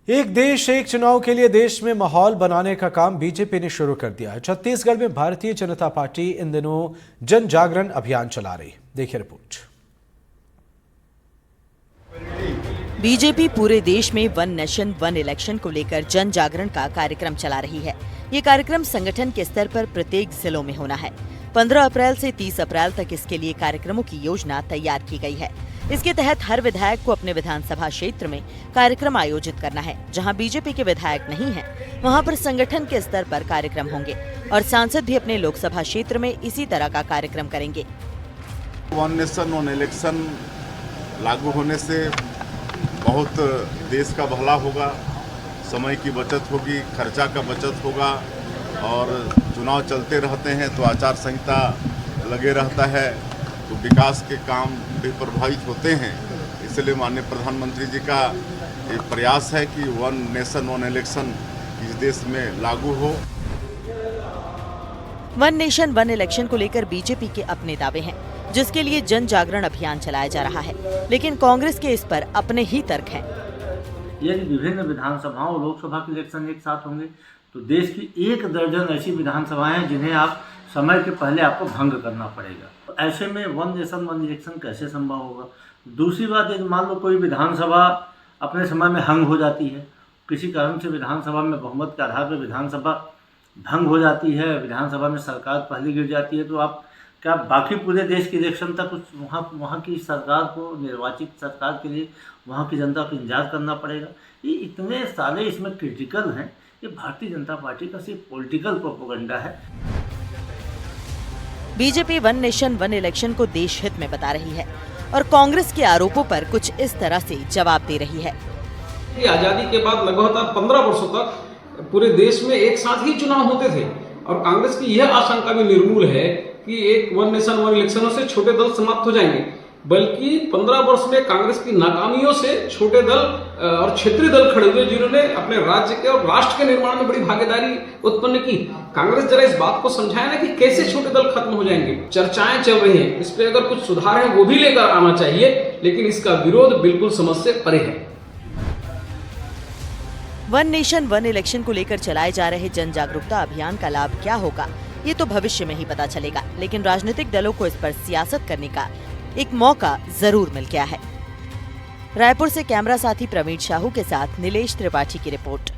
एक देश एक चुनाव के लिए देश में माहौल बनाने का काम बीजेपी ने शुरू कर दिया है। छत्तीसगढ़ में भारतीय जनता पार्टी इन दिनों जन जागरण अभियान चला रही। देखिए रिपोर्ट। बीजेपी पूरे देश में वन नेशन वन इलेक्शन को लेकर जन जागरण का कार्यक्रम चला रही है। ये कार्यक्रम संगठन के स्तर पर प्रत्येक जिलों में होना है। 15 अप्रैल से 30 अप्रैल तक इसके लिए कार्यक्रमों की योजना तैयार की गई है। इसके तहत हर विधायक को अपने विधानसभा क्षेत्र में कार्यक्रम आयोजित करना है। जहां बीजेपी के विधायक नहीं हैं, वहां पर संगठन के स्तर पर कार्यक्रम होंगे और सांसद भी अपने लोकसभा क्षेत्र में इसी तरह का कार्यक्रम करेंगे। वन नेशन वन इलेक्शन लागू होने से बहुत देश का भला होगा, समय की बचत होगी, खर्चा का बचत होगा और चुनाव चलते रहते हैं तो आचार संहिता लगे रहता है तो विकास के काम भी प्रभावित होते हैं। इसलिए माननीय प्रधानमंत्री जी का एक प्रयास है कि वन नेशन वन इलेक्शन इस देश में लागू हो। वन नेशन वन इलेक्शन को लेकर बीजेपी के अपने दावे हैं, जिसके लिए जन जागरण अभियान चलाया जा रहा है, लेकिन कांग्रेस के इस पर अपने ही तर्क हैं। यदि विभिन्न विधानसभाओं और लोकसभा के इलेक्शन एक साथ होंगे तो देश की 1 दर्जन ऐसी विधानसभाएं हैं जिन्हें आप समय के पहले आपको भंग करना पड़ेगा। तो ऐसे में वन नेशन वन इलेक्शन कैसे संभव होगा। दूसरी बात, यदि मान लो कोई विधानसभा अपने समय में हंग हो जाती है, किसी कारण से विधानसभा में बहुमत के आधार पर विधानसभा भंग हो जाती है, विधानसभा में सरकार पहले गिर जाती है, तो आप क्या बाकी पूरे देश के इलेक्शन तक उस वहाँ की सरकार को, निर्वाचित सरकार के लिए वहाँ की जनता को इंतजार करना पड़ेगा। ये इतने सारे इसमें क्रिटिकल हैं। ये भारतीय जनता पार्टी का सिर्फ पॉलिटिकल प्रोपेगेंडा है। BJP one nation one election को देश हित में बता रही है और कांग्रेस के आरोपों पर कुछ इस तरह से जवाब दे रही है। आजादी के बाद लगातार 15 वर्षों तक पूरे देश में एक साथ ही चुनाव होते थे और कांग्रेस की यह आशंका भी निर्मूल है कि एक वन नेशन वन इलेक्शनों से छोटे दल समाप्त हो जाएंगे, बल्कि 15 वर्ष में कांग्रेस की नाकामियों से छोटे दल और क्षेत्रीय दल खड़े हुए जिन्होंने अपने राज्य के और राष्ट्र के निर्माण में बड़ी भागीदारी उत्पन्न की। कांग्रेस जरा इस बात को समझाए ना कि कैसे छोटे दल खत्म हो जाएंगे। चर्चाएं चल रही हैं, इस पे अगर कुछ सुधार है वो भी लेकर आना चाहिए, लेकिन इसका विरोध बिल्कुल समझ से परे है। वन नेशन वन इलेक्शन को लेकर चलाए जा रहे जन जागरूकता अभियान का लाभ क्या होगा, ये तो भविष्य में ही पता चलेगा, लेकिन राजनीतिक दलों को इस पर सियासत करने का एक मौका जरूर मिल गया है। रायपुर से कैमरा साथी प्रवीण साहू के साथ नीलेश त्रिपाठी की रिपोर्ट।